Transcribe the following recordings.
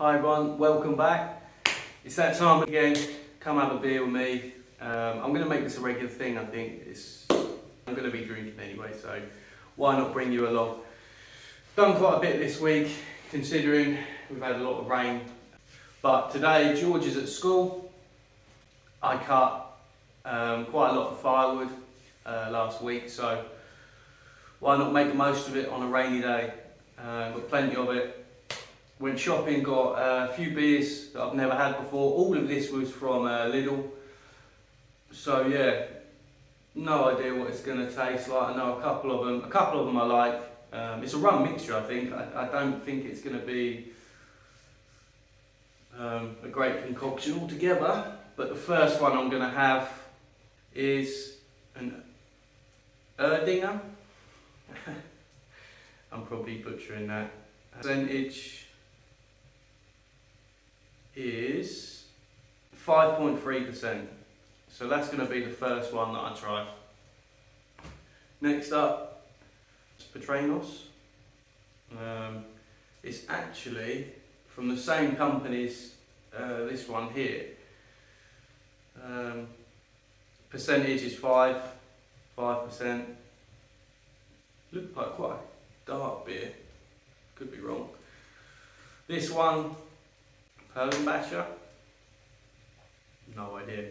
Hi everyone, welcome back. It's that time again, come have a beer with me. I'm going to make this a regular thing, I think. I'm going to be drinking anyway, so why not bring you along. Done quite a bit this week, considering we've had a lot of rain. But today, George is at school. I cut quite a lot of firewood last week, so why not make the most of it on a rainy day. Got plenty of it. Went shopping, got a few beers that I've never had before. All of this was from Lidl. So yeah, no idea what it's going to taste like. I know a couple of them I like. It's a rum mixture, I think. I don't think it's going to be a great concoction altogether. But the first one I'm going to have is an Erdinger. I'm probably butchering that. Percentage is 5.3%. So that's going to be the first one that I try. Next up, it's Petranos. It's actually from the same company as this one here. Percentage is 5%. Looks like quite a dark beer. Could be wrong. This one, Perlenbacher. No idea.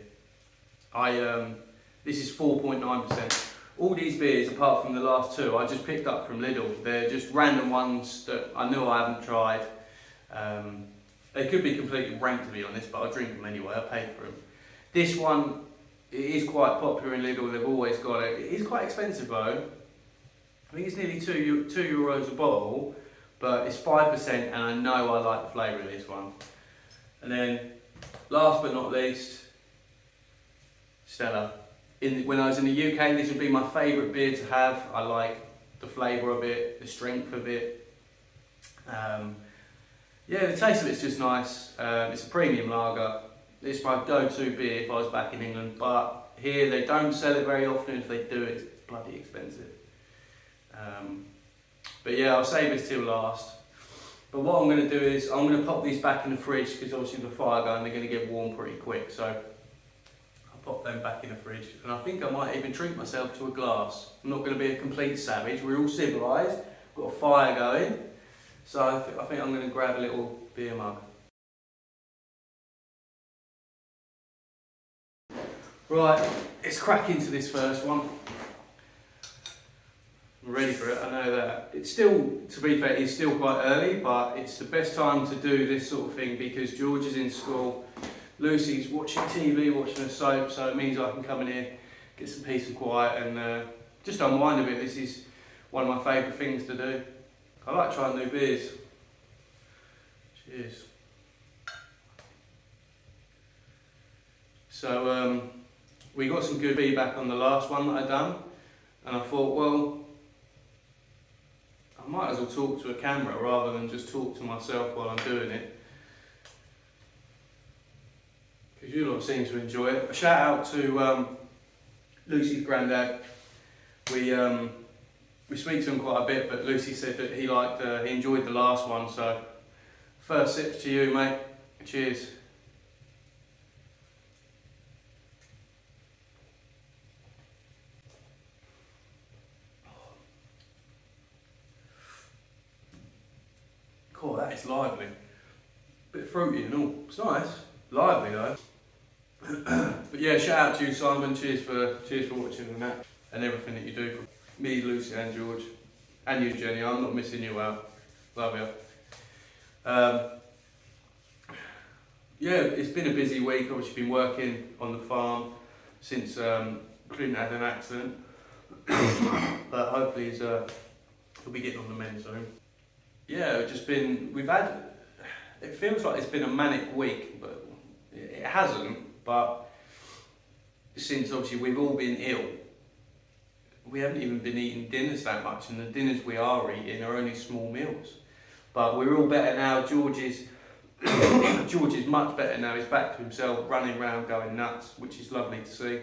This is 4.9%. All these beers, apart from the last two, I just picked up from Lidl. They're just random ones that I know I haven't tried. They could be completely rank, to be honest, but I'll drink them anyway. I paid for them. This one, it is quite popular in Lidl. They've always got it. It is quite expensive though. I think it's nearly €2 a bottle, but it's 5%, and I know I like the flavour of this one. And then, last but not least, Stella. When I was in the UK, this would be my favourite beer to have. I like the flavour of it, the strength of it. Yeah, the taste of it's just nice. It's a premium lager. It's my go-to beer if I was back in England, but here they don't sell it very often. If they do, it's bloody expensive. But yeah, I'll save this till last. But what I'm going to do is I'm going to pop these back in the fridge, because obviously the fire going, they're going to get warm pretty quick. So I'll pop them back in the fridge, and I think I might even treat myself to a glass. I'm not going to be a complete savage. We're all civilised. Got a fire going, so I think I'm going to grab a little beer mug. Right, let's crack into this first one. I'm ready for it, I know that. It's still, to be fair, it's still quite early, but it's the best time to do this sort of thing because George is in school, Lucy's watching TV, watching a soap, so it means I can come in here, get some peace and quiet, and just unwind a bit. This is one of my favourite things to do. I like trying new beers. Cheers. So, we got some good feedback on the last one that I done, and I thought, well, I might as well talk to a camera rather than just talk to myself while I'm doing it, because you lot seem to enjoy it. A shout out to Lucy's granddad. We speak to him quite a bit, but Lucy said that he enjoyed the last one. So first sips to you, mate. Cheers. Cool, that is lively. Bit fruity and all. It's nice. Lively though. But yeah, shout out to you, Simon. Cheers for watching and that, and everything that you do for me, Lucy and George. And you, Jenny. I'm not missing you out. Love you. Yeah, it's been a busy week. Obviously been working on the farm since Clint had an accident. But hopefully he'll be getting on the mend soon. Yeah, it feels like it's been a manic week, but it hasn't. But since obviously we've all been ill, we haven't even been eating dinners that much, and the dinners we are eating are only small meals. But we're all better now. George is much better now. He's back to himself, running around, going nuts, which is lovely to see.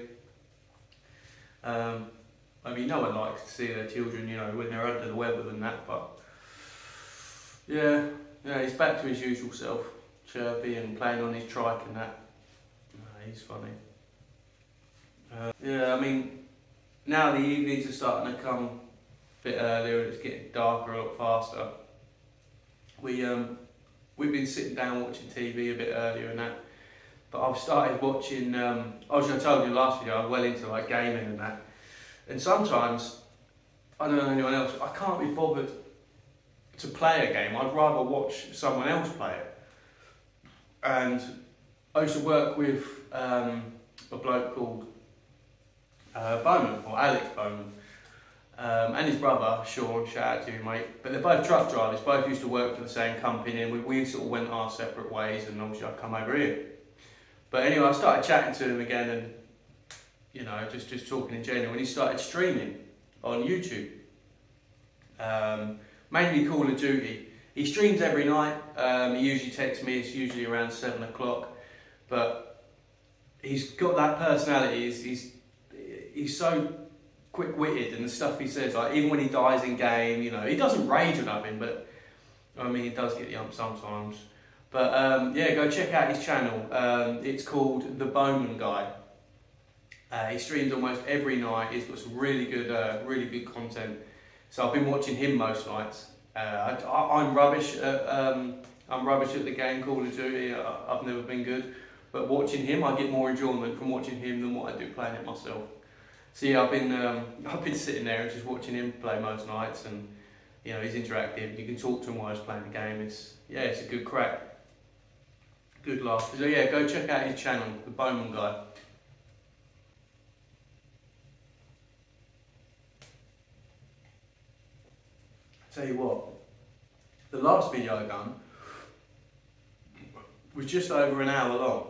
I mean, no one likes to see their children, you know, when they're under the weather and that, but yeah, he's back to his usual self. chirpy and playing on his trike and that. He's funny. Yeah, I mean, now the evenings are starting to come a bit earlier and it's getting darker a lot faster. We've been sitting down watching TV a bit earlier and that, but I've started watching, obviously I told you last video I'm well into like gaming and that, and sometimes, I don't know anyone else, I can't be bothered to play a game. I'd rather watch someone else play it. And I used to work with a bloke called Bowman, or Alex Bowman, and his brother Sean, shout out to you mate, but they're both truck drivers, both used to work for the same company, and we sort of went our separate ways, and obviously I'd come over here. But anyway, I started chatting to him again and, you know, just talking in general, and he started streaming on YouTube. Mainly Call of Duty. He streams every night. He usually texts me. It's usually around 7 o'clock. But he's got that personality. He's so quick-witted, and the stuff he says, like even when he dies in game, you know, he doesn't rage or nothing, but I mean, he does get the ump sometimes. But yeah, go check out his channel. It's called The Bowman Guy. He streams almost every night. He's got some really good content. So I've been watching him most nights. I'm rubbish at the game Call of Duty. I've never been good, but watching him, I get more enjoyment from watching him than what I do playing it myself. So yeah, I've been sitting there and just watching him play most nights, and you know, he's interactive. You can talk to him while he's playing the game. It's a good crack, good laugh. So yeah, go check out his channel, The Bowman Guy. Tell you what, the last video I done was just over an hour long,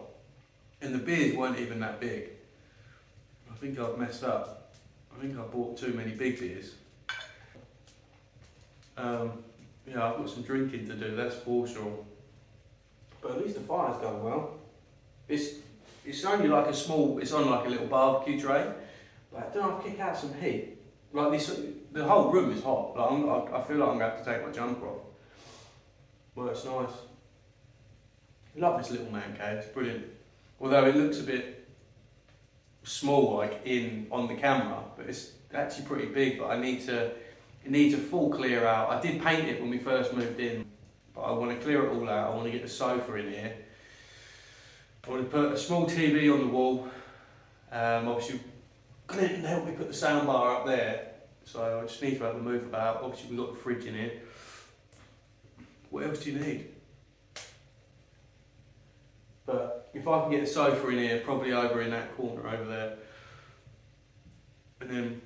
and the beers weren't even that big. I think I've messed up. I think I bought too many big beers. Yeah, I've got some drinking to do, that's for sure. But at least the fire's going well. It's only like a small, it's on like a little barbecue tray, but I don't know if I kick out some heat. Like this, the whole room is hot. Like I feel like I'm going to have to take my jumper off. Well, it's nice. I love this little man cave, it's brilliant. Although it looks a bit small like on the camera, but it's actually pretty big, but it needs a full clear out. I did paint it when we first moved in, but I want to clear it all out. I want to get the sofa in here. I want to put a small TV on the wall. Obviously Clinton helped me put the sound bar up there, so I just need to have a move about. Obviously we've got the fridge in here. What else do you need? But if I can get the sofa in here, probably over in that corner over there, and then,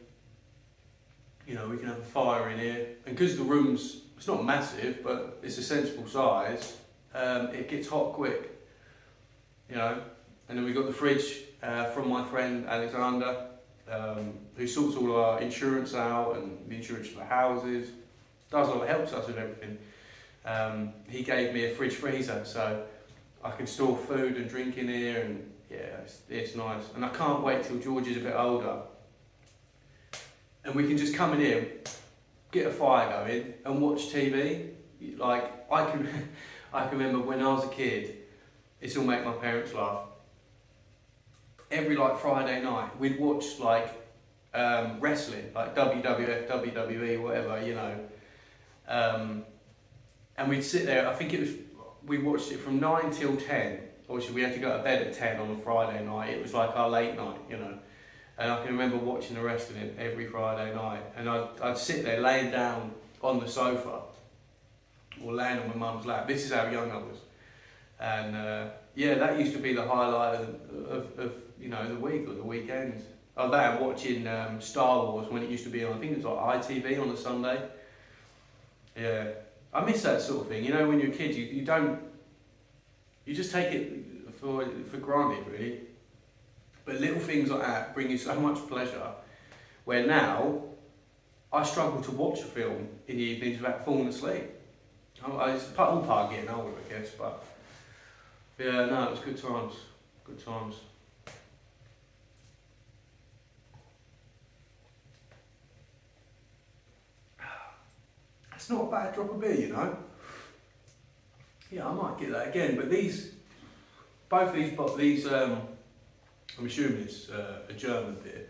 you know, we can have a fire in here. And because the room's, it's not massive, but it's a sensible size, it gets hot quick, you know. And then we've got the fridge from my friend Alexander, who sorts all our insurance out and the insurance for the houses, helps us with everything. He gave me a fridge freezer, so I can store food and drink in here, and yeah, it's nice. And I can't wait till George is a bit older, and we can just come in here, get a fire going, and watch TV. Like I can remember when I was a kid, it's all make my parents laugh. Every like Friday night, we'd watch like wrestling, like WWF, WWE, whatever, you know. And we'd sit there. I think we watched it from 9 till 10. Obviously, we had to go to bed at 10 on a Friday night. It was like our late night, you know. And I can remember watching the wrestling every Friday night. And I'd sit there laying down on the sofa, or laying on my mum's lap. This is how young I was. And yeah, that used to be the highlight of you know, the week or the weekends. Oh, that and watching Star Wars when it used to be on, I think it was like ITV on a Sunday. Yeah, I miss that sort of thing. You know, when you're a kid, you just take it for granted, really. But little things like that bring you so much pleasure. Where now, I struggle to watch a film in the evenings without falling asleep. It's all part of getting older, I guess. But yeah, no, it was good times. Good times. It's not a bad drop of beer, you know. Yeah, I might get that again. But both these, I'm assuming it's a German beer.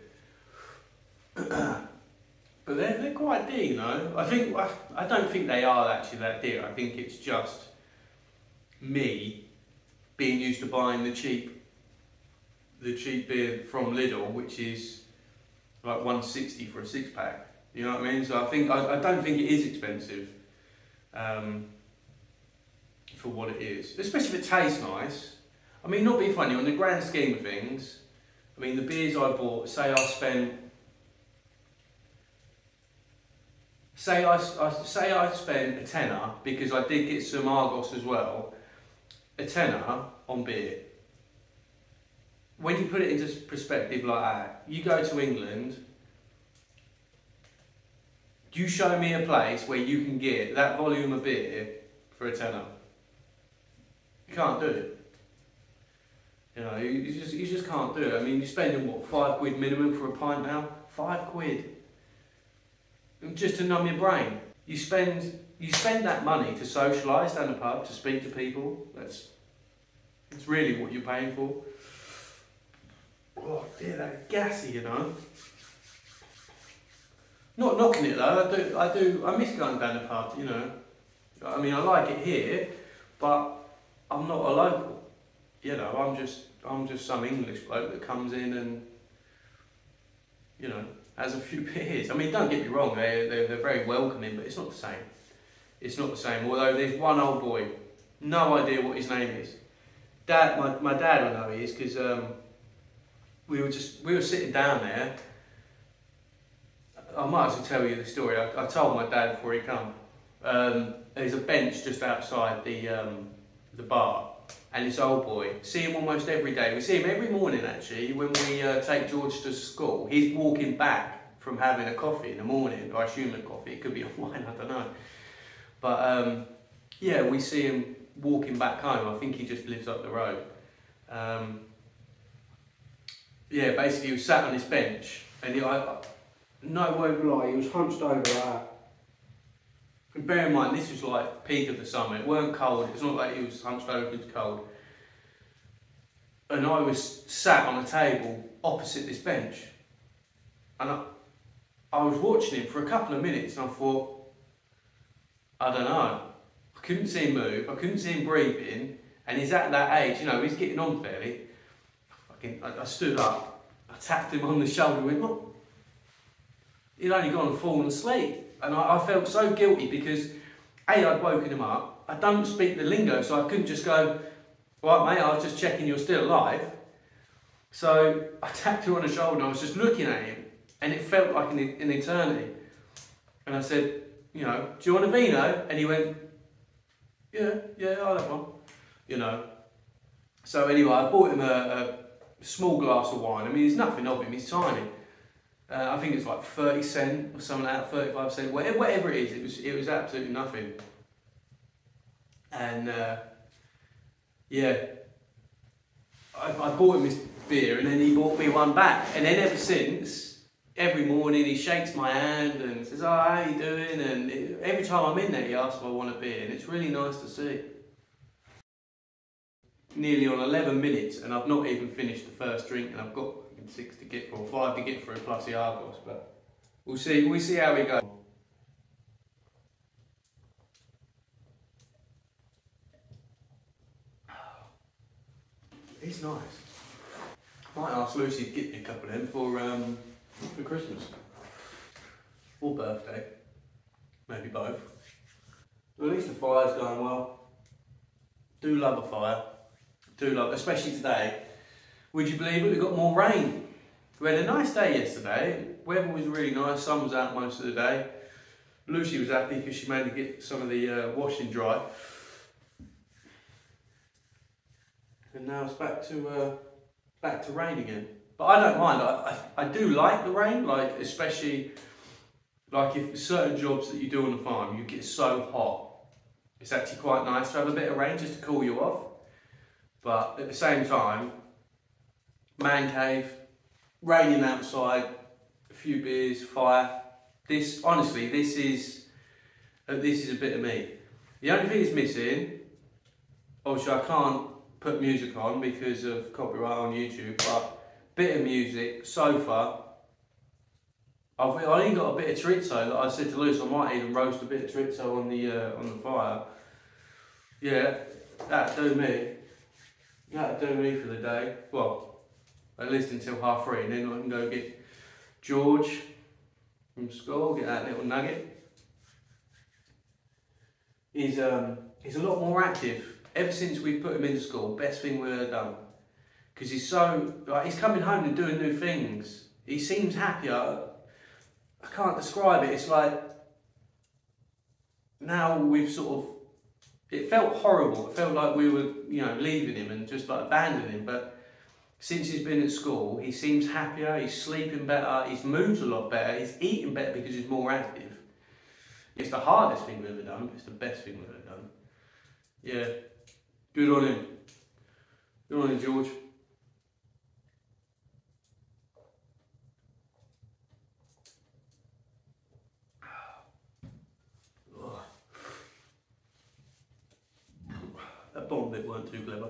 But they're quite dear, you know. I don't think they are actually that dear. I think it's just me being used to buying the cheap beer from Lidl, which is like 160 for a 6-pack. You know what I mean? So I don't think it is expensive for what it is, especially if it tastes nice. I mean, not being funny, on the grand scheme of things, I mean, the beers I bought, say I spent a tenner, because I did get some Argos as well, a tenner on beer. When you put it into perspective like that, you go to England, you show me a place where you can get that volume of beer for a tenner. You can't do it. You know, you just can't do it. I mean, you're spending what, £5 minimum for a pint now? £5. Just to numb your brain. You spend that money to socialise down the pub, to speak to people. That's really what you're paying for. Oh dear, that's gassy, you know. Not knocking it though. I miss going down the pub, you know. I mean, I like it here, but I'm not a local. You know, I'm just some English bloke that comes in and, you know, has a few beers. I mean, don't get me wrong, they're very welcoming, but it's not the same. It's not the same. Although there's one old boy, no idea what his name is. My dad will know he is, because we were sitting down there. I might as well tell you the story. I told my dad before he come. There's a bench just outside the bar, and this old boy, see him almost every day. We see him every morning actually when we take George to school. He's walking back from having a coffee in the morning. I assume a coffee, it could be a wine, I don't know. But yeah, we see him walking back home. I think he just lives up the road. Yeah, basically he was sat on this bench, and no word of lie, he was hunched over like that. And bear in mind, this was like peak of the summer. It weren't cold. It's not like he was hunched over, it was cold. And I was sat on a table opposite this bench. And I was watching him for a couple of minutes, and I thought, I don't know. I couldn't see him move. I couldn't see him breathing. And he's at that age, you know, he's getting on fairly. I stood up, I tapped him on the shoulder and went, look. He'd only gone and fallen asleep. And I felt so guilty because, A, I'd woken him up. I don't speak the lingo, so I couldn't just go, right mate, I was just checking you're still alive. So I tapped him on the shoulder and I was just looking at him, and it felt like an eternity. And I said, you know, do you want a vino? And he went, yeah, I'll have one. You know. So anyway, I bought him a small glass of wine. I mean, there's nothing of him, he's tiny. I think it's like 30 cents or something like that, 35 cents, whatever it is, it was absolutely nothing. And yeah, I bought him this beer, and then he bought me one back. And then ever since, every morning he shakes my hand and says, oh, how you doing? And every time I'm in there, he asks if I want a beer, and it's really nice to see. Nearly on 11 minutes, and I've not even finished the first drink, and I've got 6 to get through, or 5 to get through, plus the Argos, but we'll see how we go. It's nice. I might ask Lucy to get me a couple of them for Christmas. Or birthday. Maybe both. Well, at least the fire's going well. Do love a fire. Do love, especially today. Would you believe it? We got more rain. We had a nice day yesterday. Weather was really nice. Sun was out most of the day. Lucy was happy because she managed to get some of the washing dry. And now it's back to rain again. But I don't mind. I do like the rain, like especially like if certain jobs that you do on the farm, you get so hot. It's actually quite nice to have a bit of rain just to cool you off. But at the same time, man cave, raining outside, a few beers, fire. This, honestly, this is a bit of me. The only thing it's missing obviously I can't put music on because of copyright on YouTube, but bit of music so far. I even got a bit of chorizo that I said to Luce I might even roast a bit of chorizo on the fire. Yeah, that'd do me. That'd do me for the day. Well, at least until 3:30, and then I can go get George from school, get that little nugget. He's a lot more active. Ever since we put him into school, best thing we've ever done. Because he's so, like, he's coming home and doing new things. He seems happier. I can't describe it. It's like, now we've sort of, it felt horrible. It felt like we were, you know, leaving him and just like abandoning him. But since he's been at school, he seems happier, he's sleeping better, his mood's a lot better, he's eating better because he's more active. It's the hardest thing we've ever done, but it's the best thing we've ever done. Yeah, good on him. Good on him, George. That bomb bit weren't too clever.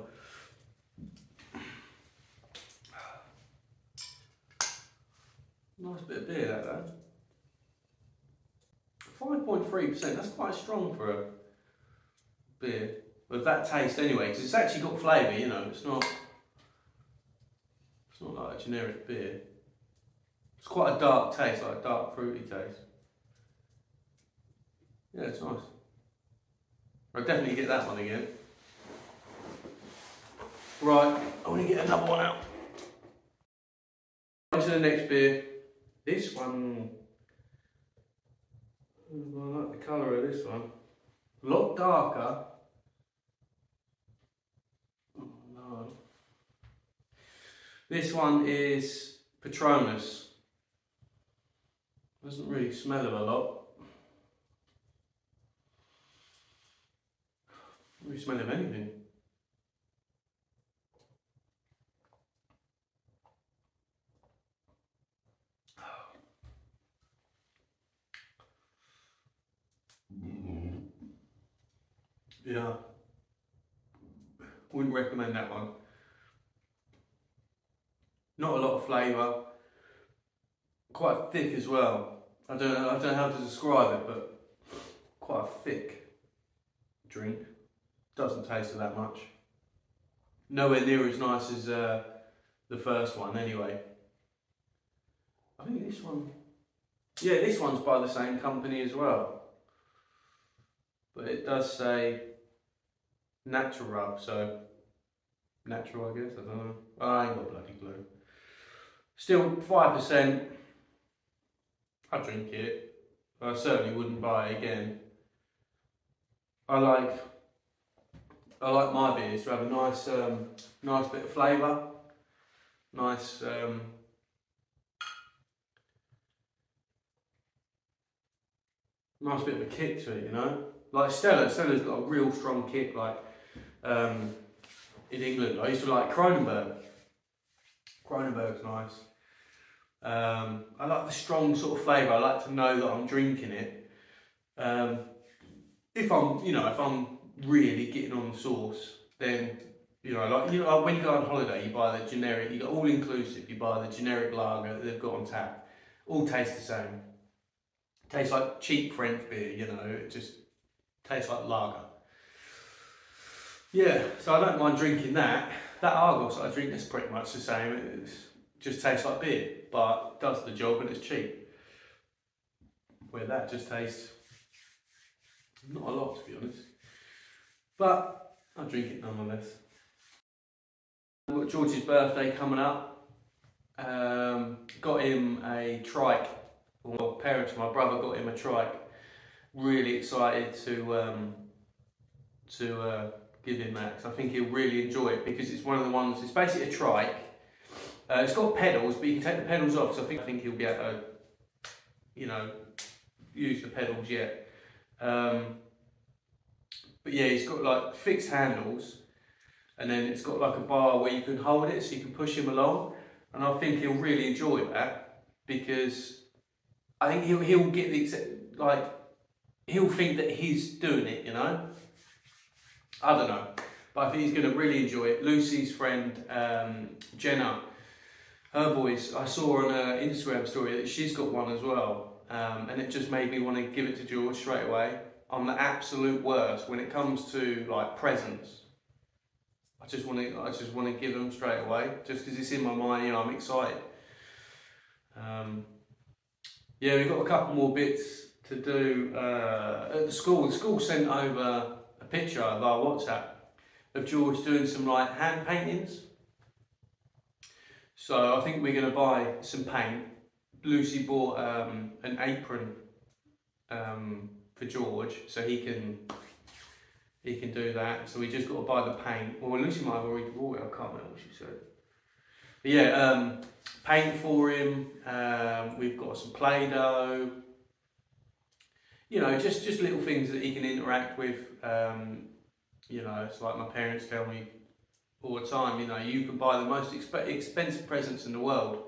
Nice bit of beer, that though. 5.3%, that's quite strong for a beer. With that taste anyway, because it's actually got flavour, you know, it's not like a generic beer. It's quite a dark taste, like a dark fruity taste. Yeah, it's nice. I'll definitely get that one again. Right, I want to get another one out. On to the next beer. This one, I like the colour of this one. A lot darker. Oh no. This one is Patronus. Doesn't really smell of a lot. Doesn't really smell of anything. Yeah, wouldn't recommend that one. Not a lot of flavour, quite thick as well. I don't know how to describe it, but quite a thick drink. Doesn't taste of that much. Nowhere near as nice as the first one anyway. I think this one, yeah, this one's by the same company as well. But it does say natural rub, so natural, I guess, I don't know. I ain't got a bloody clue. Still 5%. I drink it. I certainly wouldn't buy it again. I like my beers to have a nice nice bit of flavour. Nice nice bit of a kick to it, you know? Like Stella's got a real strong kick, like in England. I used to like Kronenberg. Kronenberg's nice. I like the strong sort of flavour. I like to know that I'm drinking it. If I'm really getting on the sauce, then like when you go on holiday, you buy the generic. You got all inclusive. You buy the generic lager that they've got on tap. All taste the same. Tastes like cheap French beer. You know, it just tastes like lager. Yeah, so I don't mind drinking that. That Argos that I drink is pretty much the same. It just tastes like beer, but does the job and it's cheap. Where that just tastes not a lot, to be honest. But I drink it nonetheless. I've got George's birthday coming up. Got him a trike. Well, parents of my brother got him a trike. Really excited to give him that, because I think he'll really enjoy it, because it's one of the ones, it's basically a trike. It's got pedals, but you can take the pedals off, so I think he'll be able to, you know, use the pedals yet. But yeah, it's got like fixed handles, and then it's got like a bar where you can hold it so you can push him along, and I think he'll really enjoy that, because I think he'll get the he'll think that he's doing it, you know. I don't know, but I think he's going to really enjoy it. Lucy's friend, Jenna, her boys, I saw on her Instagram story that she's got one as well, and it just made me want to give it to George straight away. I'm the absolute worst when it comes to like presents. I just want to give them straight away, just because it's in my mind. You know, I'm excited. Yeah, we've got a couple more bits to do at the school. The school sent over a picture via WhatsApp of George doing some like hand paintings. So I think we're going to buy some paint. Lucy bought an apron for George, so he can do that. So we just got to buy the paint. Well, Lucy might have already bought it. I can't remember what she said. But yeah, paint for him. We've got some Play-Doh. You know, just little things that he can interact with. You know, it's like my parents tell me all the time. You know, you can buy the most expensive presents in the world.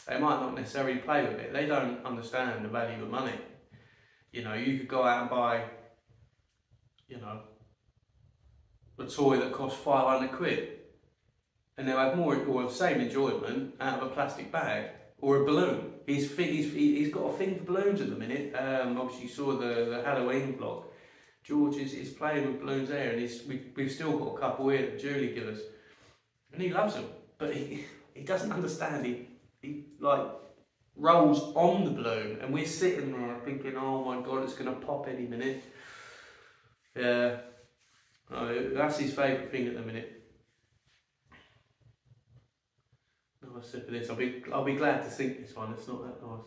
They might not necessarily play with it. They don't understand the value of money. You know, you could go out and buy, you know, a toy that costs 500 quid, and they'll have more or the same enjoyment out of a plastic bag or a balloon. He's got a thing for balloons at the minute. Obviously you saw the Halloween vlog. George is playing with balloons there, and we've still got a couple here that Julie gave us, and he loves them, but he doesn't understand. He like rolls on the balloon, and we're sitting there thinking, oh my god, it's going to pop any minute. Yeah, that's his favourite thing at the minute. Nice sip of this. I'll be glad to sink this one. It's not that nice.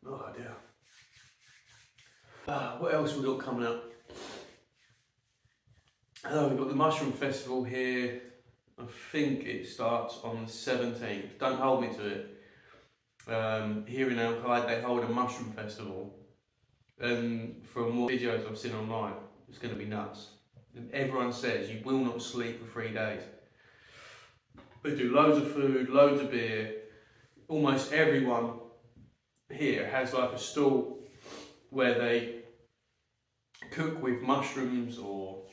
Oh dear. What else we got coming up? We've got the Mushroom Festival here. I think it starts on the 17th. Don't hold me to it. Here in Al-Qaeda they hold a mushroom festival, and from what videos I've seen online, it's going to be nuts. And everyone says you will not sleep for 3 days. They do loads of food, loads of beer. Almost everyone here has like a stall where they cook with mushrooms or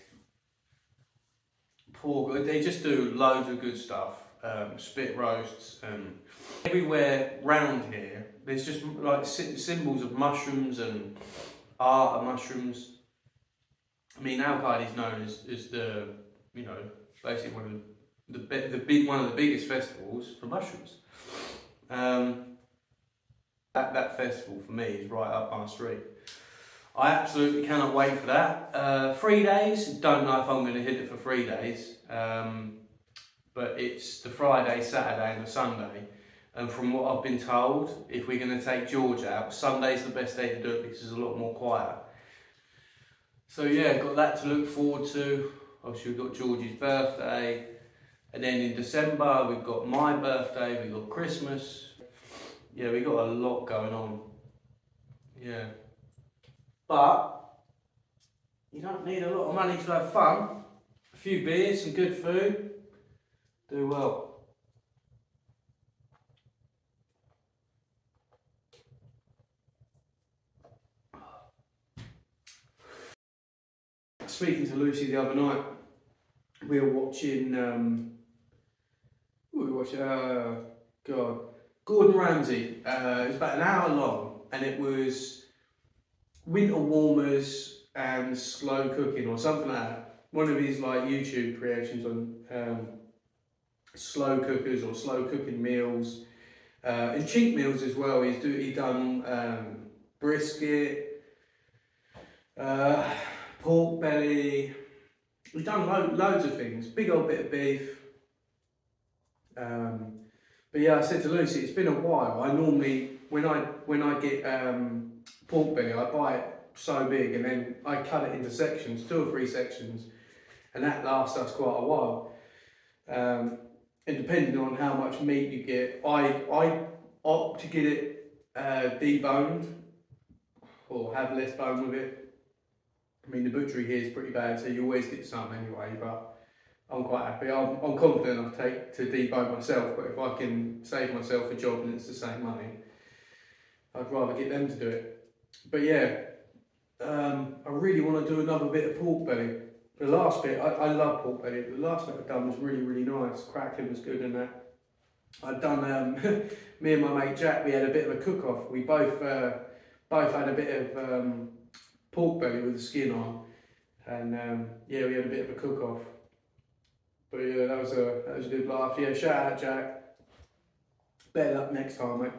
pork. They just do loads of good stuff. Spit roasts, everywhere round here there's just like symbols of mushrooms and art of mushrooms. I mean, Al-Qaeda is known as the, you know, basically one of the biggest festivals for mushrooms. That festival for me is right up my street. I absolutely cannot wait for that. 3 days, don't know if I'm going to hit it for 3 days. But it's the Friday, Saturday and the Sunday. And from what I've been told, if we're going to take George out, Sunday's the best day to do it because it's a lot more quiet. So yeah, got that to look forward to. Obviously we've got George's birthday. And then in December we've got my birthday, we've got Christmas. Yeah, we've got a lot going on. Yeah. But you don't need a lot of money to have fun. A few beers, some good food. Do well. Speaking to Lucy the other night, we were watching, Gordon Ramsay. It was about an hour long, and it was winter warmers and slow cooking or something like that. One of his like YouTube creations on slow cookers or slow cooking meals, and cheap meals as well. He's done brisket, pork belly. He's done loads of things. Big old bit of beef. But yeah, I said to Lucy, it's been a while. I normally, when I get pork belly, I buy it so big and then I cut it into sections, 2 or 3 sections, and that lasts us quite a while. And depending on how much meat you get, I opt to get it deboned or have less bone with it. I mean, the butchery here is pretty bad, so you always get some anyway, but I'm quite happy. I'm confident enough to debone myself, but if I can save myself a job and it's the same money, I'd rather get them to do it. But yeah, I really want to do another bit of pork belly. The last bit, I love pork belly. The last bit I've done was really, really nice. Crackling was good and that. I'd done, me and my mate Jack, we had a bit of a cook-off. We both had a bit of pork belly with the skin on. And yeah, we had a bit of a cook-off. But yeah, that was a good laugh. Yeah, shout out Jack. Better luck next time, mate.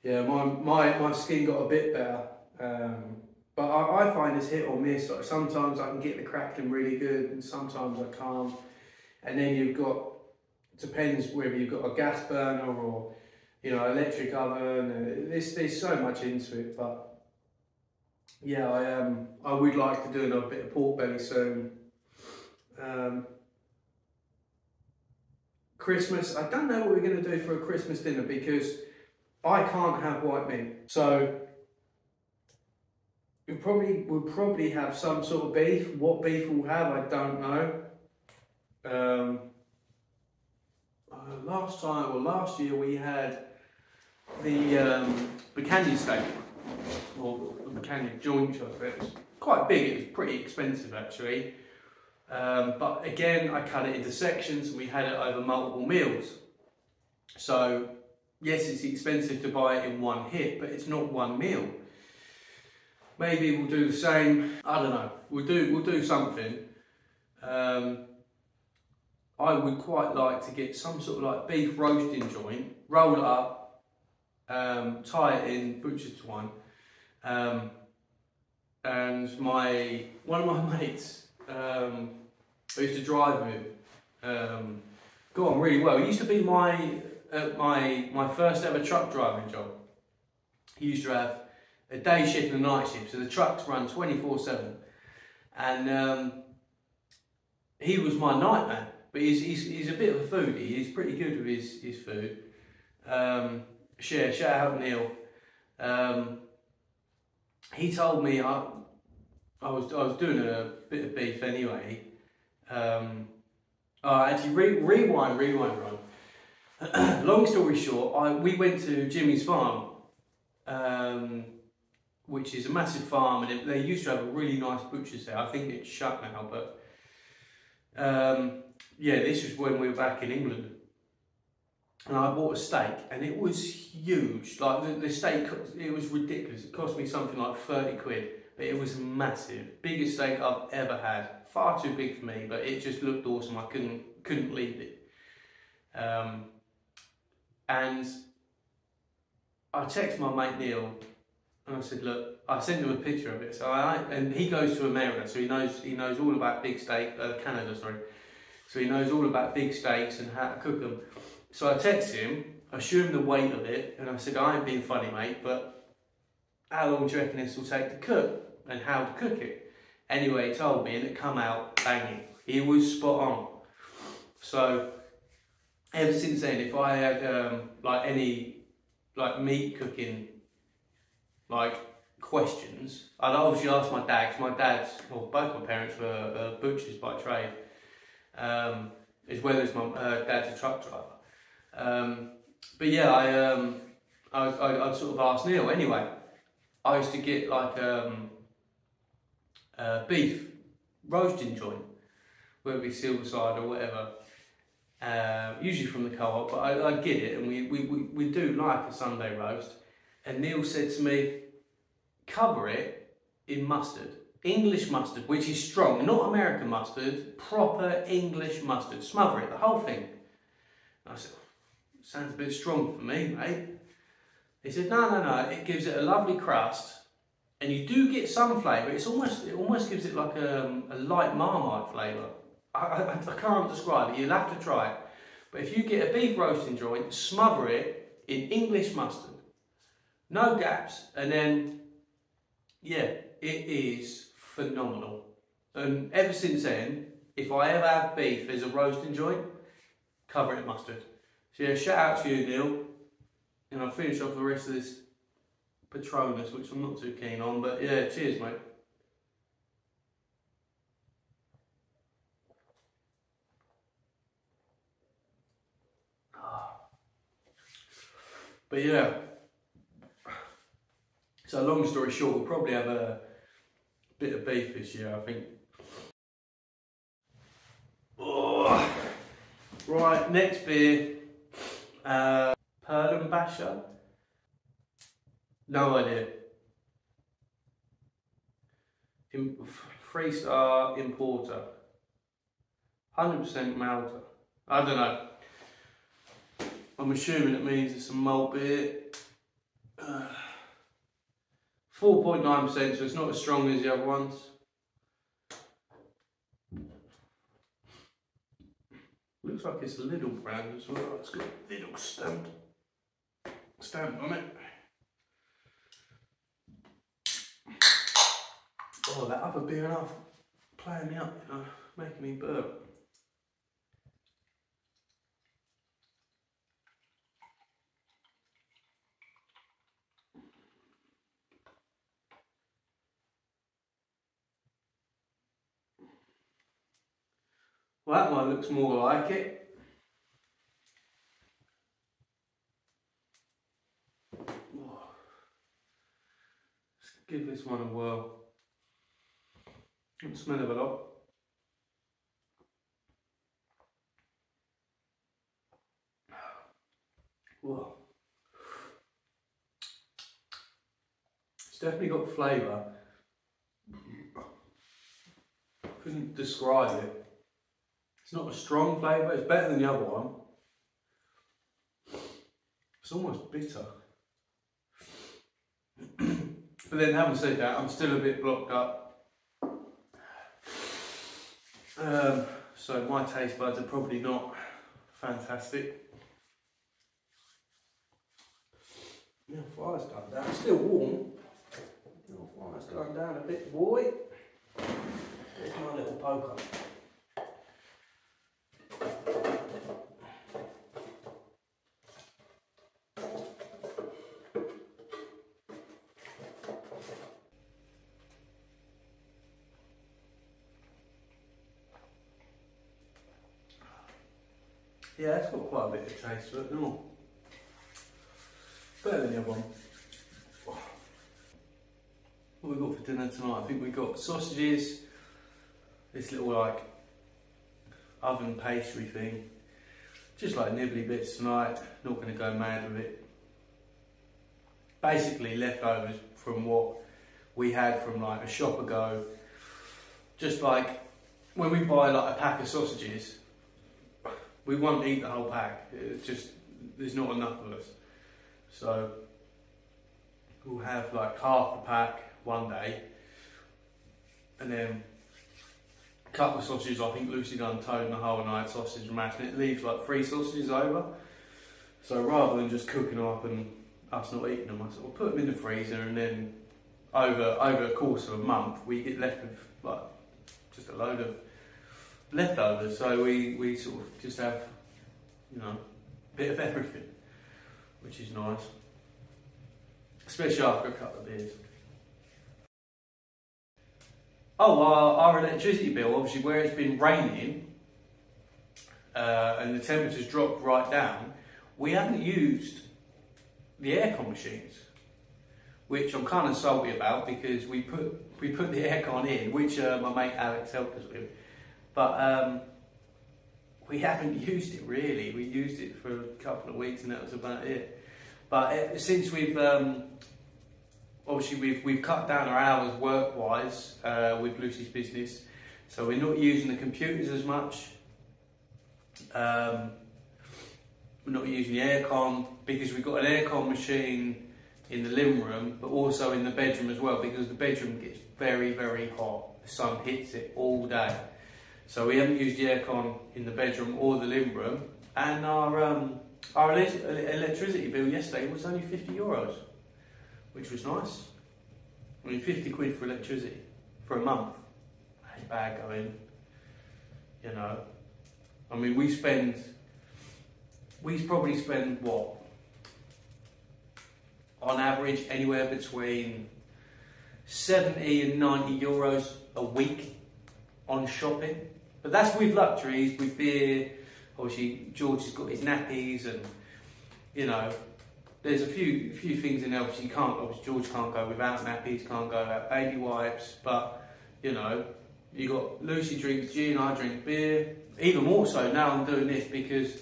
Yeah, my skin got a bit better. But I find it's hit or miss. Like sometimes I can get the crackling really good and sometimes I can't. And then you've got, depends whether you've got a gas burner or, you know, electric oven. There's so much into it, but yeah, I would like to do another bit of pork belly soon. Christmas, I don't know what we're going to do for a Christmas dinner because I can't have white meat. So we'll probably have some sort of beef. What beef we'll have, I don't know. Last year we had the Canyon steak, or the Canyon joint of it. It was quite big, it was pretty expensive actually. But again, I cut it into sections and we had it over multiple meals. So yes, it's expensive to buy it in one hit, but it's not one meal. Maybe we'll do the same, I don't know, we'll do something. I would quite like to get some sort of like beef roasting joint, roll it up, tie it in butcher's twine, and one of my mates, I used to drive with, got on really well. He used to be my first ever truck driving job. He used to have a day shift and a night shift, so the trucks run 24/7, and he was my night man. But he's a bit of a foodie. He's pretty good with his food. Shout out Neil. He told me I was doing a bit of beef anyway. Actually, rewind, Ron. Long story short, we went to Jimmy's farm, which is a massive farm, and they used to have a really nice butcher's there. I think it's shut now, but yeah, this was when we were back in England. And I bought a steak, and it was huge. Like the steak, it was ridiculous. It cost me something like 30 quid, but it was massive. Biggest steak I've ever had. Far too big for me, but it just looked awesome. I couldn't leave it. And I texted my mate Neil, and I said, look, I sent him a picture of it. So and he goes to America, so he knows all about big steak, Canada, sorry. So he knows all about big steaks and how to cook them. So I texted him, I showed him the weight of it, and I said, I ain't being funny, mate, but how long do you reckon this will take to cook and how to cook it? Anyway, he told me, and it come out banging. He was spot on. So ever since then, if I had like any meat cooking questions, I'd obviously ask my dad, because both my parents were butchers by trade, as well as my dad's a truck driver. But yeah, I'd sort of ask Neil anyway. I used to get like beef roasting joint, whether it be Silverside or whatever, usually from the co-op, but I'd get it, and we do like a Sunday roast. And Neil said to me, cover it in mustard, English mustard, which is strong, not American mustard, proper English mustard. Smother it, the whole thing. And I said, sounds a bit strong for me, mate. He said, no, it gives it a lovely crust, and you do get some flavour. It almost gives it like a light Marmite flavour. I can't describe it, you'll have to try it. But if you get a beef roasting joint, smother it in English mustard. No gaps, and then, yeah, it is phenomenal. And ever since then, if I ever have beef as a roasting joint, cover it in mustard. So yeah, shout out to you, Neil. And I'll finish off the rest of this Patronus, which I'm not too keen on, but yeah, cheers, mate. But yeah, So long story short, we'll probably have a bit of beef this year, I think. Oh. Right, next beer, Pearl and Basher. No idea. 3-star importer. 100% Malta. I don't know. I'm assuming it means it's a malt beer. 4.9%, so it's not as strong as the other ones. Looks like it's a Lidl brand as well. It's got a Lidl stamp on it. Oh, that other beer enough playing me up, you know, making me burp. Well, that one looks more like it. Oh. Let's give this one a whirl. Don't smell of a lot. Whoa. It's definitely got flavour. Couldn't describe it. It's not a strong flavour, it's better than the other one. It's almost bitter. But then having said that, I'm still a bit blocked up. So my taste buds are probably not fantastic. Yeah, fire's gone down. It's still warm. Your fire's gone down a bit, boy. There's my little poker. Yeah, it's got quite a bit of taste to it, no? Better than the other one. What have we got for dinner tonight? I think we got sausages, this little like oven pastry thing. Just like nibbly bits tonight, not going to go mad with it. Basically leftovers from what we had from like a shop ago. Just like when we buy like a pack of sausages, we won't eat the whole pack. It's just, there's not enough of us. So we'll have like half the pack one day, and then a couple of sausages. I think Lucy done toad and the whole night sausage and mash, and it leaves like 3 sausages over. So rather than just cooking them up and us not eating them, I sort of put them in the freezer, and then over a course of a month we get left with like just a load of leftovers. So we sort of just have, you know, a bit of everything, which is nice, especially after a couple of beers. Oh, our electricity bill, obviously where it's been raining and the temperature's dropped right down, we haven't used the aircon machines, which I'm kind of salty about, because we put the aircon in, which my mate Alex helped us with, but we haven't used it really. We used it for a couple of weeks and that was about it. But since we've obviously we've cut down our hours work-wise with Lucy's business, so we're not using the computers as much. We're not using the aircon, because we've got an aircon machine in the living room, but also in the bedroom as well, because the bedroom gets very, very hot. The sun hits it all day. So we haven't used the aircon in the bedroom or the living room, and our electricity bill yesterday was only €50, which was nice. I mean, 50 quid for electricity for a month ain't bad going, you know. I mean, we probably spend what, on average, anywhere between 70 and €90 a week on shopping. But that's with luxuries, with beer. Obviously, George has got his nappies, and, you know, there's a few things in there. Obviously, George can't go without nappies, can't go without baby wipes. But you know, you got Lucy drinks gin, I drink beer. Even more so now I'm doing this because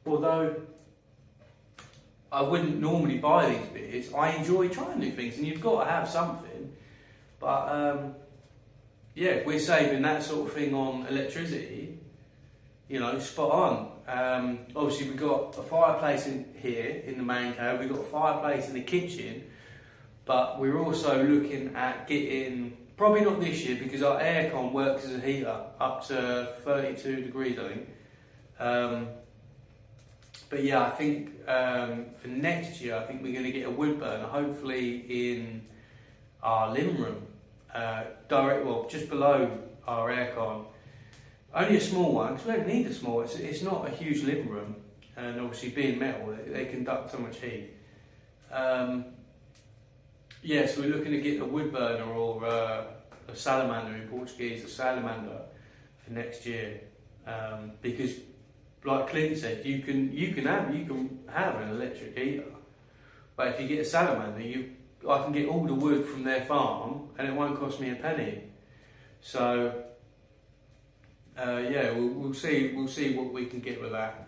although I wouldn't normally buy these beers, I enjoy trying new things, and you've got to have something. But yeah, if we're saving that sort of thing on electricity, you know, spot on. Obviously we've got a fireplace in here in the main cave, we've got a fireplace in the kitchen, but we're also looking at getting, probably not this year because our aircon works as a heater up to 32 degrees I think. But yeah, I think for next year I think we're going to get a wood burner, hopefully in our living room, just below our aircon. Only a small one, because we don't need a small, it's not a huge living room, and obviously being metal, they conduct so much heat. Yeah, so we're looking to get a wood burner or a salamander in Portuguese, a salamander for next year, because like Clint said, you can have an electric heater, but if you get a salamander, I can get all the wood from their farm and it won't cost me a penny. So yeah, we'll see what we can get with that.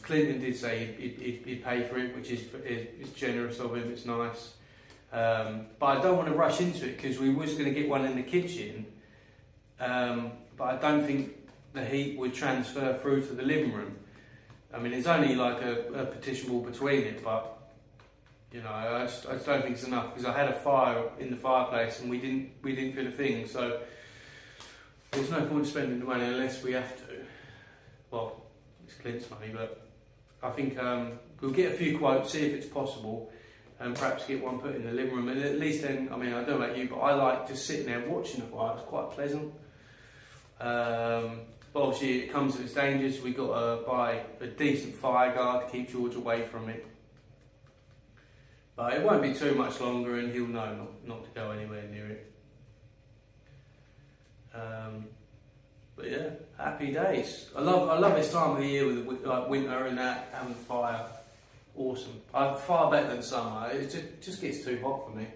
Clinton did say he'd pay for it, which is generous of him. It's nice, but I don't want to rush into it because we was going to get one in the kitchen, but I don't think the heat would transfer through to the living room. I mean, it's only like a partition wall between it, but you know, I just don't think it's enough because I had a fire in the fireplace and we didn't fit a thing. So there's no point spending the money unless we have to. Well, it's Clint's money, but I think we'll get a few quotes, see if it's possible, and perhaps get one put in the living room. And at least then, I mean, I don't know about you, but I like just sitting there watching the fire. It's quite pleasant. But obviously it comes with its dangers. We've got to buy a decent fire guard to keep George away from it. But it won't be too much longer and he'll know not to go anywhere near it. But yeah, happy days. I love this time of the year with like winter and that, having fire. Awesome. Far better than summer. It just gets too hot for me.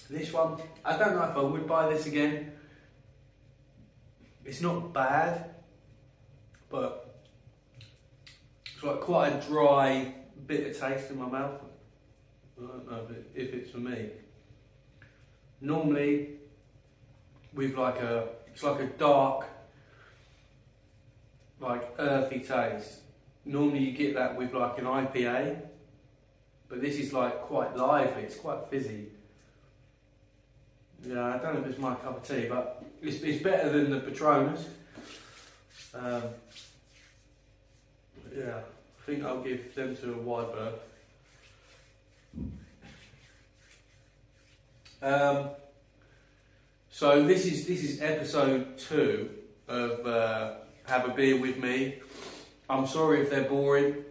This one, I don't know if I would buy this again. It's not bad, but it's like quite a dry, bitter taste in my mouth. I don't know if it's for me. Normally, with it's like a dark, like earthy taste. Normally you get that with like an IPA, but this is like quite lively, it's quite fizzy. Yeah, I don't know if it's my cup of tea, but it's better than the Patronus. Yeah, I think I'll give them to a wide berth. So this is episode 2 of Have a Beer With Me. I'm sorry if they're boring.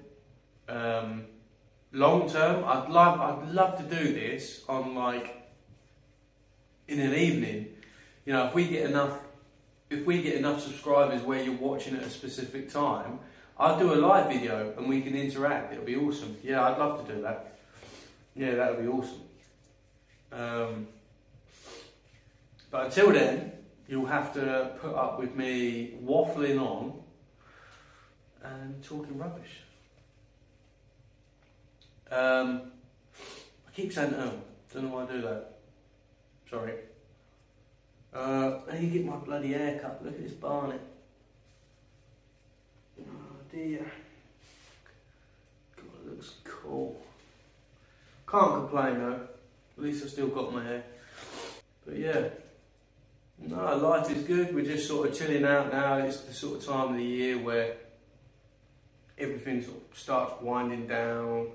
Long term, I'd love to do this on like in an evening. You know, if we get enough subscribers where you're watching at a specific time, I'll do a live video and we can interact. It'll be awesome. Yeah, I'd love to do that. Yeah, that would be awesome. But until then, you'll have to put up with me waffling on and talking rubbish. I keep saying don't know why I do that. Sorry. I need to get my bloody hair cut. Look at this barnet. Oh dear. God, it looks cool. Can't complain though. At least I've still got my hair. But yeah. No, life is good. We're just sort of chilling out now. It's the sort of time of the year where everything sort of starts winding down.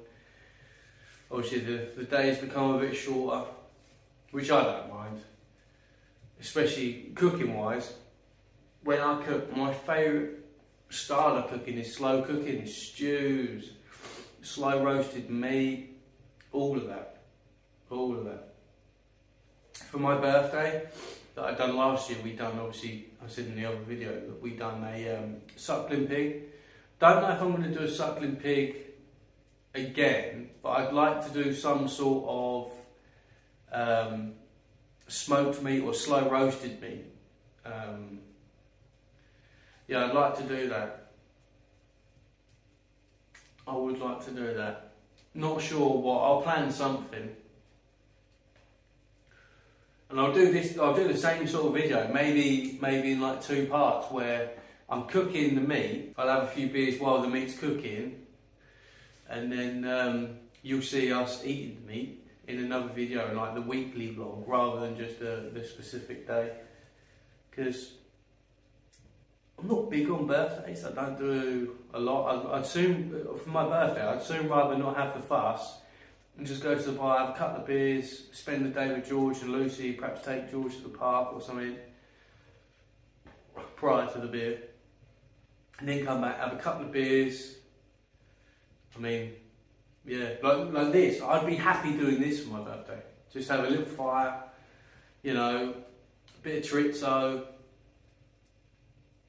Obviously the days become a bit shorter, which I don't mind, especially cooking wise. When I cook, my favourite style of cooking is slow cooking, stews, slow roasted meat, all of that. all of that. For my birthday that I done last year, we done, obviously, I said in the other video that we done a suckling pig. Don't know if I'm going to do a suckling pig again, but I'd like to do some sort of smoked meat or slow roasted meat. Yeah, I'd like to do that. I would like to do that. Not sure what, I'll plan something. And I'll do the same sort of video, maybe in like 2 parts, where I'm cooking the meat. I'll have a few beers while the meat's cooking, and then you'll see us eating the meat in another video, like the weekly vlog, rather than just the specific day. Because I'm not big on birthdays. I don't do a lot. I'd soon, for my birthday, I'd soon rather not have the fuss and just go to the bar, have a couple of beers, spend the day with George and Lucy, perhaps take George to the park or something prior to the beer, and then come back, have a couple of beers. I mean, yeah, like this. I'd be happy doing this for my birthday. Just have a little fire, you know, a bit of chorizo,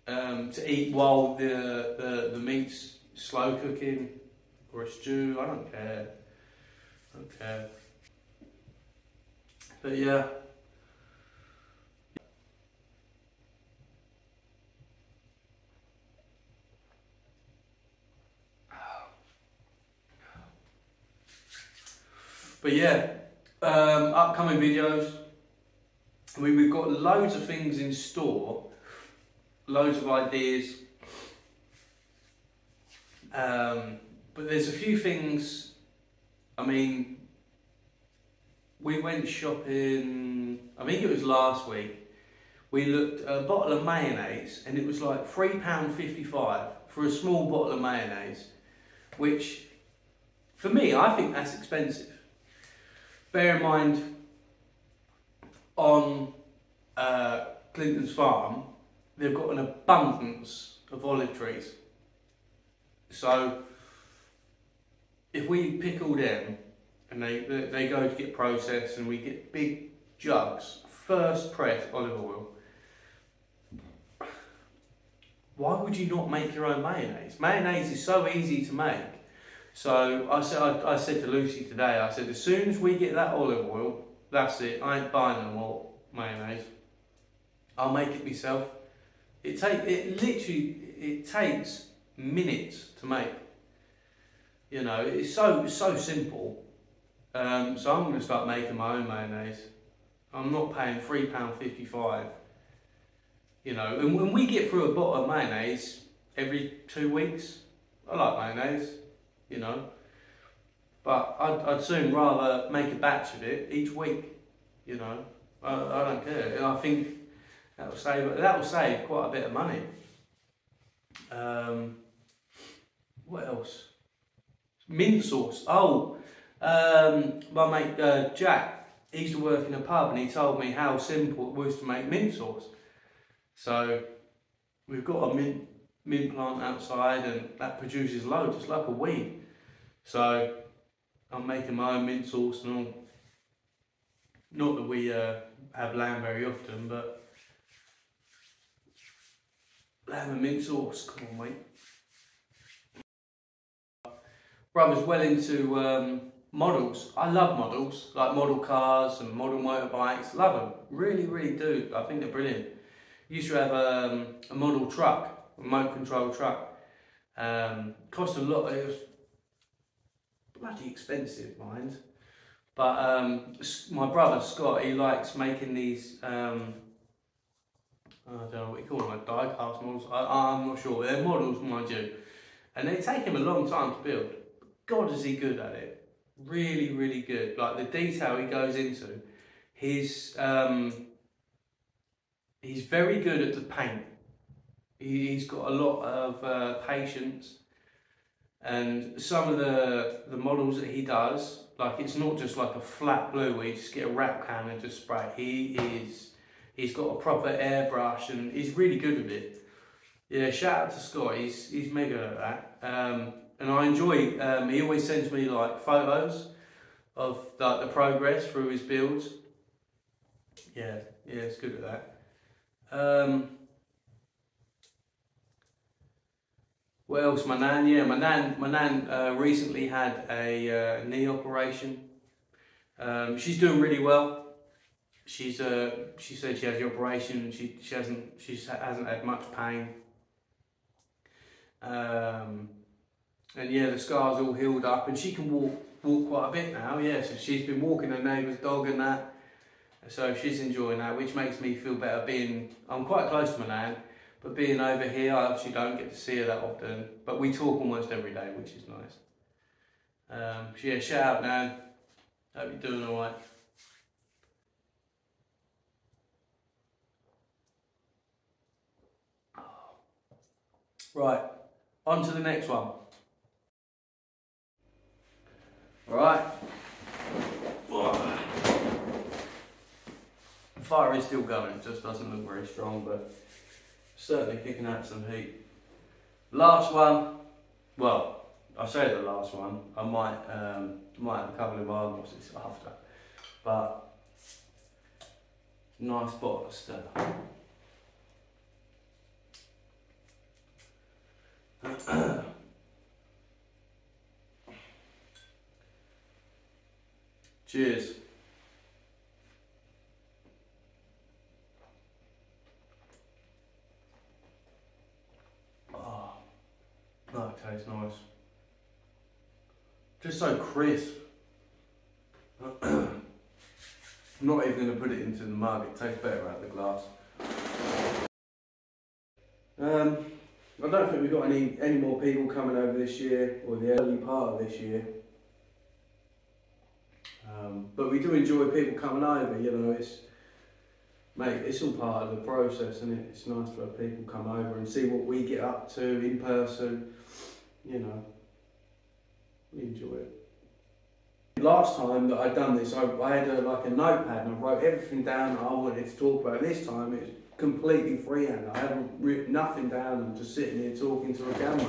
to eat while the meat's slow cooking, or a stew. I don't care. Okay. But yeah. But yeah, upcoming videos. We've got loads of things in store, loads of ideas. But there's a few things. I mean, we went shopping, I think it was last week. We looked at a bottle of mayonnaise, and it was like £3.55 for a small bottle of mayonnaise, which, for me, I think that's expensive. Bear in mind, on Clinton's farm, they've got an abundance of olive trees. So, if we pick all them and they go to get processed, and we get big jugs, first press olive oil, why would you not make your own mayonnaise? Mayonnaise is so easy to make. So I said to Lucy today, I said, as soon as we get that olive oil, that's it. I ain't buying no more mayonnaise. I'll make it myself. It takes minutes to make. You know, it's so simple. So I'm going to start making my own mayonnaise. I'm not paying £3.55. You know, and when we get through a bottle of mayonnaise every 2 weeks, I like mayonnaise, you know. But I'd soon rather make a batch of it each week, you know. I don't care. And I think that will save quite a bit of money. What else? Mint sauce. Oh, my mate Jack, he used to work in a pub, and he told me how simple it was to make mint sauce. So we've got a mint plant outside, and that produces loads, just like a weed. So I'm making my own mint sauce and all. Not that we have lamb very often, but lamb and mint sauce, come on mate. Brother's well into models. I love models, like model cars and model motorbikes. Love them, really, really do. I think they're brilliant. Used to have a model truck, a remote control truck. Cost a lot. It was bloody expensive, mind. But my brother Scott, he likes making these. I don't know what you call them, like die-cast models. I'm not sure. They're models, mind you, and they take him a long time to build. God, is he good at it? Really, really good. Like the detail he goes into. He's very good at the paint. He's got a lot of patience, and some of the models that he does, like it's not just like a flat blue where you just get a wrap can and just spray. He's got a proper airbrush, and he's really good at it. Yeah, shout out to Scott. He's mega at that. And I enjoy. He always sends me like photos of like the progress through his builds. Yeah, it's good at that. What else? My nan, my nan recently had a knee operation. She's doing really well. She said she had the operation and she hasn't had much pain. And yeah, the scar's all healed up and she can walk quite a bit now. Yeah, so she's been walking her neighbour's dog and that. So she's enjoying that, which makes me feel better. I'm quite close to my nan, but being over here, I obviously don't get to see her that often. But we talk almost every day, which is nice. So yeah, shout out, Nan. Hope you're doing all right. Right, on to the next one. All right. The fire is still going, it just doesn't look very strong, but certainly picking out some heat. Last one, well, I say the last one, I might have a couple of armhorses after, but nice bottle of stuff. Cheers. Oh, that tastes nice. Just so crisp. I'm not even going to put it into the mug, it tastes better out of the glass. I don't think we've got any more people coming over this year, or the early part of this year. But we do enjoy people coming over, you know, it's all part of the process, isn't it? It's nice to have people come over and see what we get up to in person, you know, we enjoy it. Last time that I'd done this, I had like a notepad and I wrote everything down that I wanted to talk about. This time it was completely freehand. I haven't written nothing down. I'm just sitting here talking to a camera.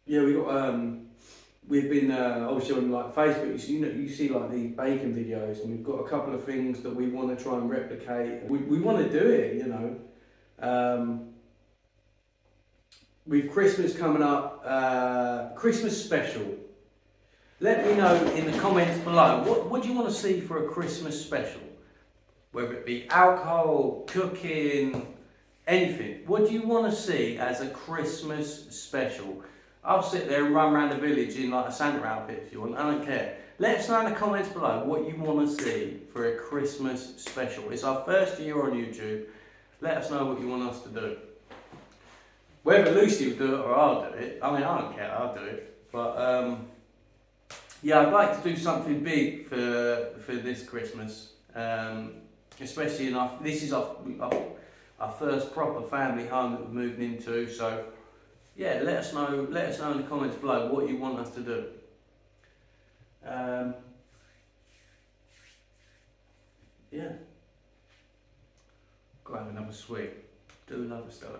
Yeah, we've been obviously on like Facebook. You see like these baking videos, and we've got a couple of things that we want to try and replicate. We want to do it, you know. With Christmas coming up, Christmas special. Let me know in the comments below, what do you want to see for a Christmas special? Whether it be alcohol, cooking, anything. What do you want to see as a Christmas special? I'll sit there and run around the village in like a Santa outfit if you want, I don't care. Let us know in the comments below what you want to see for a Christmas special. It's our first year on YouTube. Let us know what you want us to do. Whether Lucy will do it or I'll do it, I mean, I don't care, I'll do it. But yeah, I'd like to do something big for this Christmas. Especially this is our first proper family home that we're moving into, so yeah, let us know in the comments below what you want us to do. Yeah. Grab another sweet. Do another Stella.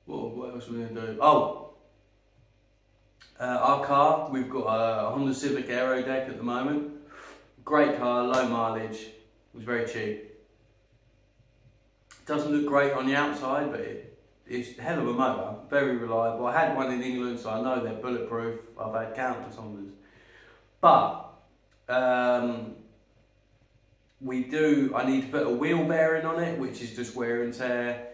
What else are we going to do? Oh, our car, we've got a Honda Civic Aero deck at the moment. Great car, low mileage, it was very cheap. Doesn't look great on the outside, but it's a hell of a motor, very reliable. I had one in England, so I know they're bulletproof. I've had countless Hondas. But I need to put a wheel bearing on it, which is just wear and tear,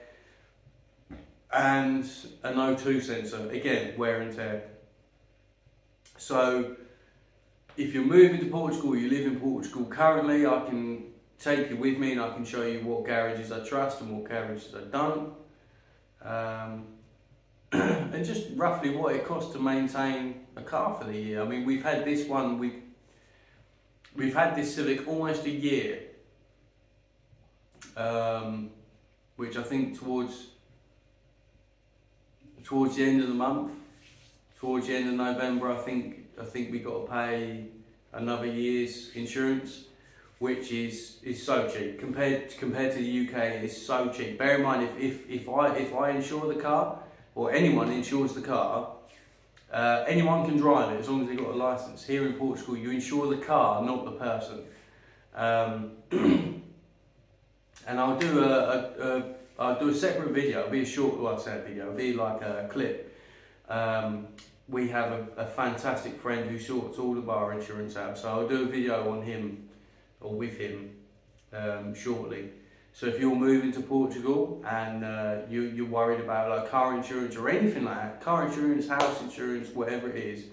and an O2 sensor, again, wear and tear. So if you're moving to Portugal, you live in Portugal currently, I can take you with me and I can show you what garages I trust and what garages I don't. And just roughly what it costs to maintain a car for the year. I mean, we've had this one, we've had this Civic almost a year, which I think towards the end of the month, towards the end of November, I think we got to pay another year's insurance, which is so cheap compared to the UK. It's so cheap. Bear in mind, if I insure the car, or anyone insures the car, anyone can drive it as long as they've got a license. Here in Portugal, you insure the car, not the person. And I'll do a separate video. It'll be a short, well, I say video. It'll be like a clip. We have a fantastic friend who sorts all of our insurance out, so I'll do a video on him or with him shortly. So if you're moving to Portugal and you're worried about like car insurance or anything like that, car insurance, house insurance, whatever it is,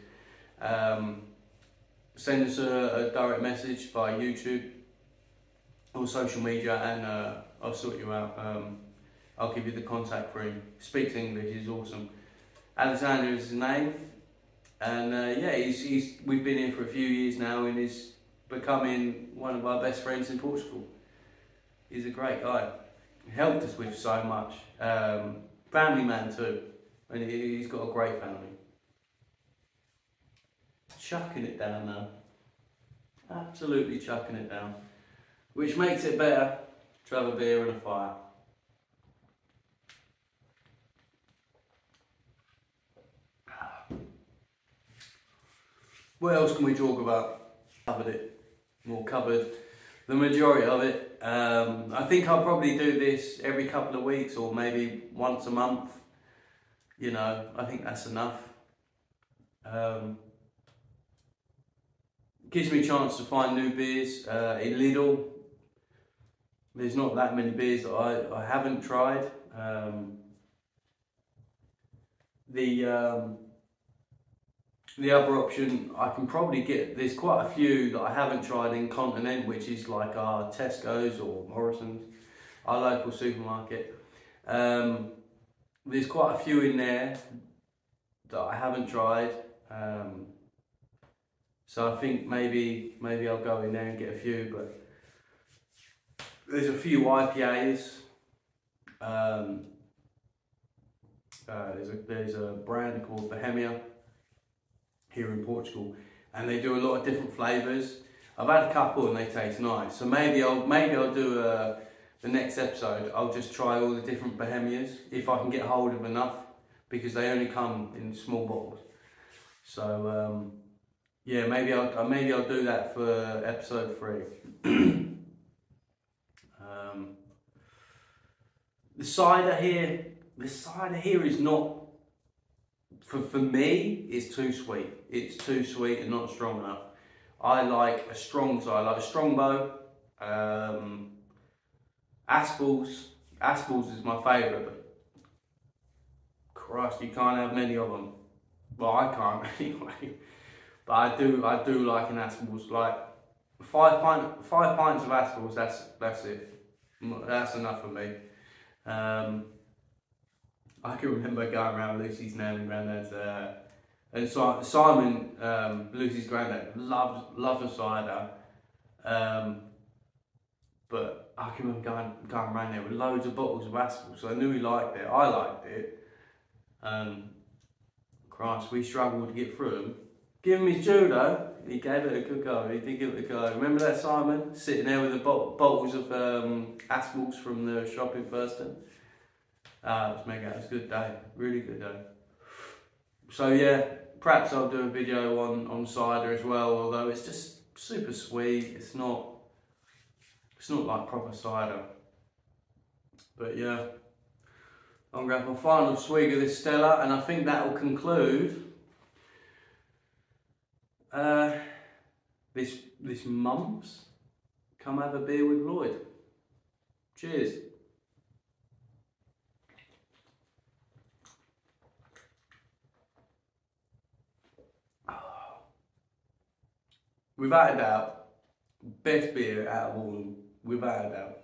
send us a direct message via YouTube or social media, and I'll sort you out. I'll give you the contact for him. Speaks English, he's awesome. Alexander is his name, and yeah, we've been here for a few years now, and he's becoming one of our best friends in Portugal. He's a great guy. He helped us with so much. Family man too, and he's got a great family. Chucking it down now. Absolutely chucking it down. Which makes it better to have a beer and a fire. What else can we talk about? Covered the majority of it. I think I'll probably do this every couple of weeks or maybe once a month. You know, I think that's enough. Gives me a chance to find new beers. In Lidl, there's not that many beers that I haven't tried. The other option, I can probably get, there's quite a few that I haven't tried in Continent, which is like our Tesco's or Morrison's, our local supermarket. There's quite a few in there that I haven't tried. So I think maybe I'll go in there and get a few, but there's a few IPAs. There's a brand called Bohemia here in Portugal, and they do a lot of different flavours. I've had a couple and they taste nice, so maybe I'll do the next episode. I'll just try all the different Bohemias if I can get hold of enough, because they only come in small bottles. So yeah, maybe I'll do that for episode 3. The cider here is not, for me, it's too sweet. It's too sweet and not strong enough. I like a strong cider, like a Strongbow, Aspel's. Aspel's is my favourite, but Christ, you can't have many of them. Well, I can't anyway. But I do like an Aspel's, like 5 pints of Aspel's. That's it. That's enough for me. I can remember going around Lucy's nan and granddad's, and Simon, Lucy's granddad, loved a cider. But I can remember going around there with loads of bottles of Aspel, so I knew he liked it. I liked it. Christ, we struggled to get through them. Give him his due though. He gave it a good go. He did give it a go. Remember that, Simon? Sitting there with the bottles of Aspels from the shop in Thurston. It was mega. It was a good day. Really good day. So yeah, perhaps I'll do a video on cider as well. Although it's just super sweet. It's not like proper cider. But yeah, I'm gonna have my final swig of this Stella, and I think that will conclude this month's Come Have a Beer with Lloyd. Cheers. Without a doubt, best beer out of all of them, without a doubt.